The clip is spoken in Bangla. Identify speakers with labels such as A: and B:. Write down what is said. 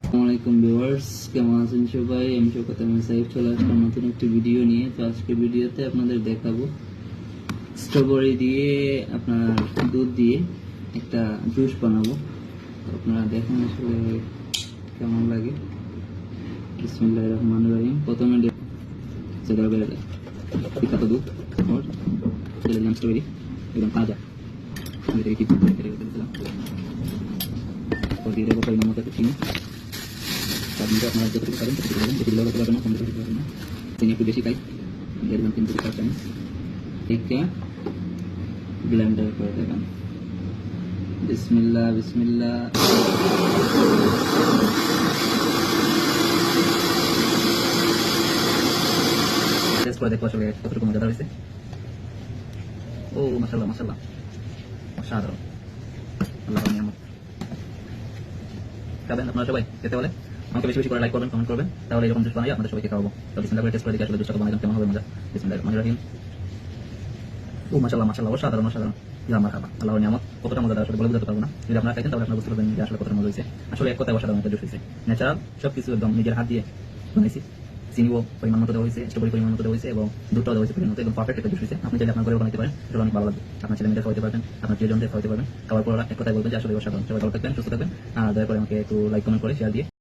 A: আসসালামাইকুম ভিউয়ার্স, কেমন আছেন সবাই? আমি শওকত আহমেদ সাহেব চলে আসলাম নতুন একটি ভিডিও নিয়ে। তো আজকে ভিডিওতে আপনাদের দেখাবো স্ট্রবেরি দিয়ে আপনার দুধ দিয়ে একটা জুস বানাবো। তো আপনারা দেখেন আসলে কেমন লাগে। বিসমিল্লাহির রহমানির রহিম। প্রথমে বিখ্যাত দুধ और দিলাম স্ট্রবেরি एकदम ताजा और দিয়ে দেবো পরিমাণ মতো চিনি। আপনি আপনারা যতটুকু পারেন ততটুকু দেবেন, বেশি দিলেও করতে পারবেন না, কম দিলেও করতে পারবেন না। চিনি একটু বেশি খাই, দিয়ে দিলাম 3 থেকে 4 চামচ। থেকে ব্লেন্ডার করে দেবেন। বিসমিল্লাহ বিসমিল্লাহ। টেস্ট করে দেখো আসলে কতটুকু মজাদার হয়েছে। ও মাশাআল্লাহ মাশাআল্লাহ, অসাধারণ। আল্লাহর নিয়ামত। খাবেন আপনারা সবাই? খেতে হলে আমাকে বেশি বেশি করে লাইক করবেন, কমেন্ট করবেন, তাহলে এরকম জুস বানাই আপনাদের সবাইকে খাওয়াবো। তো বিসমিল্লাহ করে টেস্ট করে দেখি আসলে জুসটা বানাইলাম কেমন হবে মজা। বিসমিল্লাহির রহমানির রহিম। ও মাশাআল্লাহ মাশাআল্লাহ, অসাধারণ অসাধারণ। ইয়া মারহাবা, আল্লাহর নিয়ামত। কতটা মজাদার আসলে বলে বোঝাতে পারবো না। যদি আপনারা খাইতেন তাহলে আপনারা বুঝতে পারবেন যে আসলে কতটা মজা হয়েছে। আসলে এক কথায় অসাধারণ একটা জুস হয়েছে। ন্যাচারাল সবকিছু একদম নিজের হাত দিয়ে বানাইছি। চিনিও পরিমাণ মতো দেওয়া হয়েছে, স্ট্রবেরি পরিমাণ মতো দেওয়া হয়েছে এবং দুধটাও দেওয়া হয়েছে পরিমাণ মতো। একদম পারফেক্ট একটা জুস হয়েছে। আপনি চাইলে আপনার ঘরেও বানাইতে পারেন, সেটা অনেক ভালো লাগবে। আপনার ছেলে মেয়েদের খাওয়াতে পারবেন, আপনার প্রিয়জনদের খাওয়াতে পারবেন। খাওয়ার পর এক কথায় বলবেন যে আসলে অসাধারণ। সবাই ভালো থাকবেন, সুস্থ থাকবেন। আর দয়া করে আমাকে একটু লাইক কমেন্ট করে শেয়ার দিয়ে